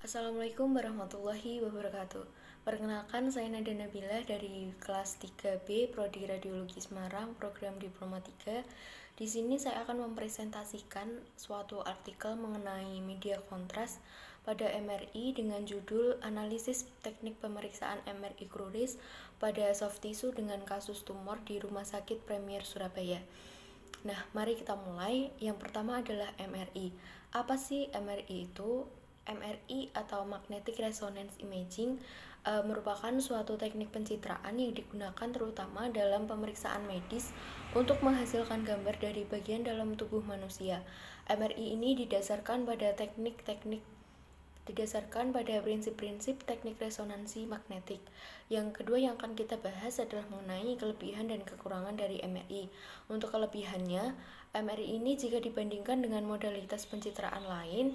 Assalamualaikum warahmatullahi wabarakatuh. Perkenalkan, saya Nada Nabila dari kelas 3B Prodi Radiologi Semarang, program Diploma 3. Di sini saya akan mempresentasikan suatu artikel mengenai media kontras pada MRI dengan judul Analisis Teknik Pemeriksaan MRI Cruris pada soft tissue dengan kasus tumor di Rumah Sakit Premier Surabaya. Nah, mari kita mulai. Yang pertama adalah MRI. Apa sih MRI itu? MRI atau Magnetic Resonance Imaging merupakan suatu teknik pencitraan yang digunakan terutama dalam pemeriksaan medis untuk menghasilkan gambar dari bagian dalam tubuh manusia. MRI ini didasarkan pada prinsip-prinsip teknik resonansi magnetik. Yang kedua yang akan kita bahas adalah mengenai kelebihan dan kekurangan dari MRI. Untuk kelebihannya, MRI ini jika dibandingkan dengan modalitas pencitraan lain,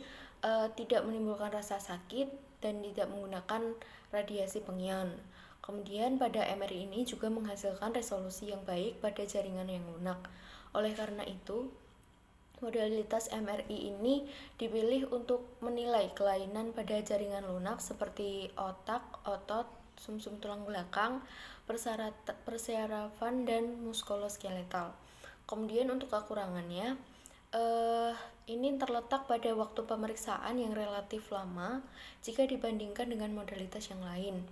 tidak menimbulkan rasa sakit dan tidak menggunakan radiasi pengion. Kemudian pada MRI ini juga menghasilkan resolusi yang baik pada jaringan yang lunak. Oleh karena itu, modalitas MRI ini dipilih untuk menilai kelainan pada jaringan lunak seperti otak, otot, sumsum tulang belakang, persarafan, dan muskuloskeletal. Kemudian untuk kekurangannya, ini terletak pada waktu pemeriksaan yang relatif lama jika dibandingkan dengan modalitas yang lain.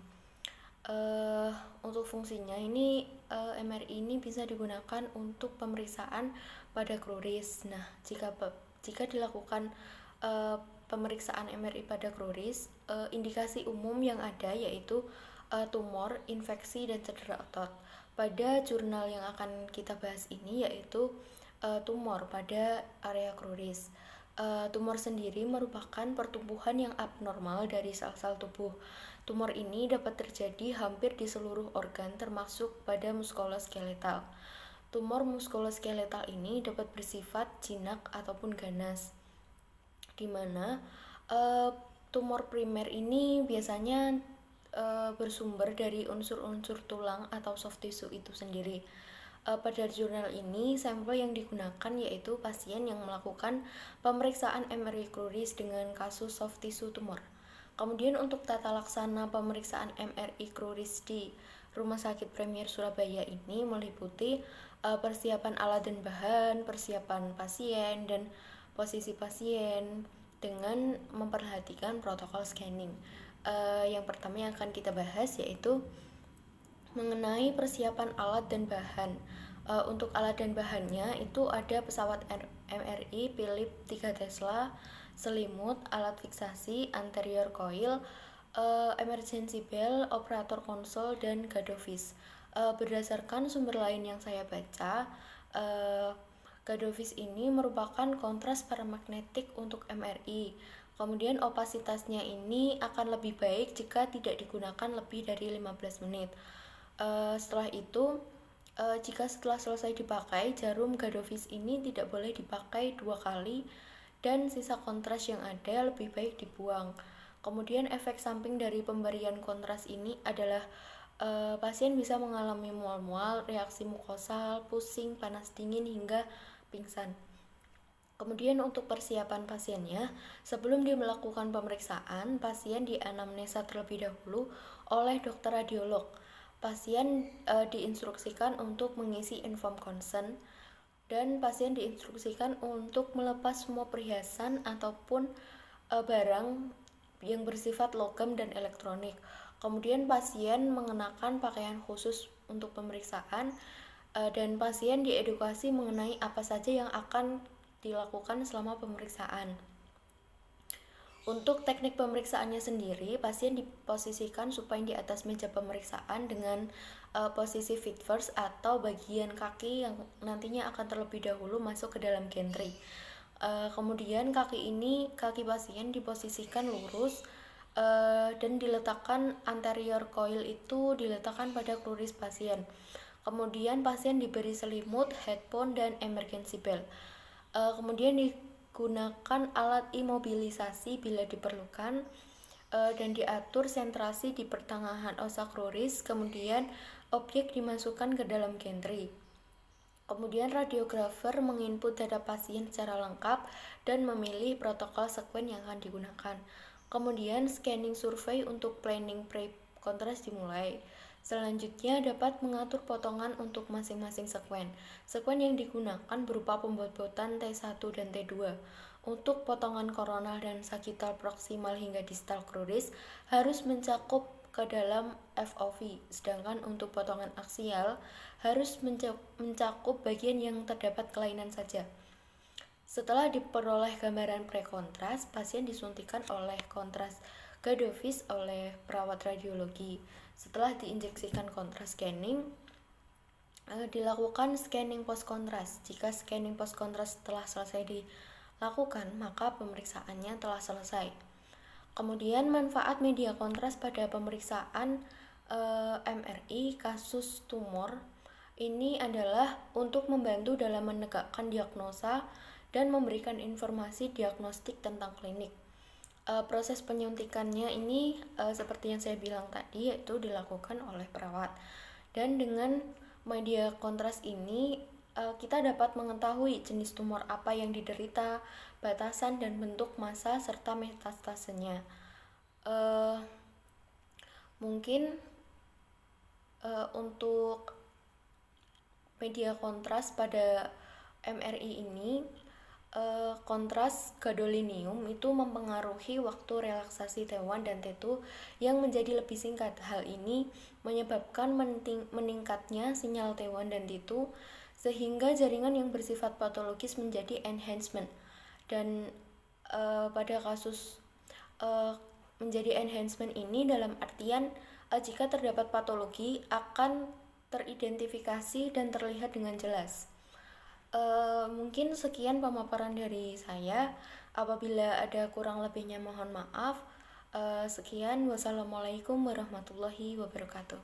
Untuk fungsinya ini MRI ini bisa digunakan untuk pemeriksaan pada cruris. Nah, jika dilakukan pemeriksaan MRI pada cruris, indikasi umum yang ada yaitu tumor, infeksi, dan cedera otot. Pada jurnal yang akan kita bahas ini yaitu tumor pada area cruris. Tumor sendiri merupakan pertumbuhan yang abnormal dari sel-sel tubuh. Tumor ini dapat terjadi hampir di seluruh organ termasuk pada muskuloskeletal. Tumor muskuloskeletal ini dapat bersifat jinak ataupun ganas, di mana tumor primer ini biasanya bersumber dari unsur-unsur tulang atau soft tissue itu sendiri. Pada jurnal ini, sampel yang digunakan yaitu pasien yang melakukan pemeriksaan MRI cruris dengan kasus soft tissue tumor. Kemudian untuk tata laksana pemeriksaan MRI cruris di Rumah Sakit Premier Surabaya ini meliputi persiapan alat dan bahan, persiapan pasien, dan posisi pasien dengan memperhatikan protokol scanning. Yang pertama yang akan kita bahas yaitu mengenai persiapan alat dan bahan. Untuk alat dan bahannya itu ada pesawat MRI Philip 3 Tesla, selimut, alat fiksasi, anterior coil, emergency bell, operator konsol, dan gadovis. Berdasarkan sumber lain yang saya baca, gadovis ini merupakan kontras paramagnetik untuk MRI. Kemudian opasitasnya ini akan lebih baik jika tidak digunakan lebih dari 15 menit. Setelah itu, jika setelah selesai dipakai, jarum gadovis ini tidak boleh dipakai 2 kali dan sisa kontras yang ada lebih baik dibuang. Kemudian efek samping dari pemberian kontras ini adalah pasien bisa mengalami mual-mual, reaksi mukosal, pusing, panas dingin, hingga pingsan. Kemudian untuk persiapan pasiennya, sebelum dia melakukan pemeriksaan, pasien dianamnesa terlebih dahulu oleh dokter radiolog. Pasien diinstruksikan untuk mengisi inform consent dan pasien diinstruksikan untuk melepas semua perhiasan ataupun barang yang bersifat logam dan elektronik. Kemudian pasien mengenakan pakaian khusus untuk pemeriksaan dan pasien diedukasi mengenai apa saja yang akan dilakukan selama pemeriksaan. Untuk teknik pemeriksaannya sendiri, pasien diposisikan supaya di atas meja pemeriksaan dengan posisi feet first atau bagian kaki yang nantinya akan terlebih dahulu masuk ke dalam gantry. Kemudian kaki pasien diposisikan lurus dan diletakkan anterior coil itu diletakkan pada cruris pasien. Kemudian pasien diberi selimut, headphone, dan emergency bell. Kemudian digunakan alat imobilisasi bila diperlukan dan diatur sentrasi di pertengahan osa cruris. Kemudian objek dimasukkan ke dalam gantry. Kemudian radiografer menginput data pasien secara lengkap dan memilih protokol sekuen yang akan digunakan. Kemudian scanning survei untuk planning pre-kontras dimulai. Selanjutnya dapat mengatur potongan untuk masing-masing sekuen. Sekuen yang digunakan berupa pembobot-bobotan T1 dan T2. Untuk potongan koronal dan sagital proksimal hingga distal kruris harus mencakup ke dalam FOV, sedangkan untuk potongan aksial harus mencakup bagian yang terdapat kelainan saja. Setelah diperoleh gambaran prekontras, pasien disuntikan oleh kontras gadovis oleh perawat radiologi. Setelah diinjeksikan kontras scanning, dilakukan scanning post kontras. Jika scanning post kontras telah selesai dilakukan, maka pemeriksaannya telah selesai. Kemudian manfaat media kontras pada pemeriksaan MRI kasus tumor ini adalah untuk membantu dalam menegakkan diagnosa dan memberikan informasi diagnostik tentang klinik. Proses penyuntikannya ini seperti yang saya bilang tadi, yaitu dilakukan oleh perawat. Dan dengan media kontras ini kita dapat mengetahui jenis tumor apa yang diderita, batasan dan bentuk massa serta metastasenya. Mungkin untuk media kontras pada MRI ini, kontras gadolinium itu mempengaruhi waktu relaksasi T1 dan T2 yang menjadi lebih singkat. Hal ini menyebabkan meningkatnya sinyal T1 dan T2 sehingga jaringan yang bersifat patologis menjadi enhancement. Dan pada kasus menjadi enhancement ini dalam artian jika terdapat patologi akan teridentifikasi dan terlihat dengan jelas. Mungkin sekian pemaparan dari saya. Apabila ada kurang lebihnya mohon maaf. Sekian, wassalamualaikum warahmatullahi wabarakatuh.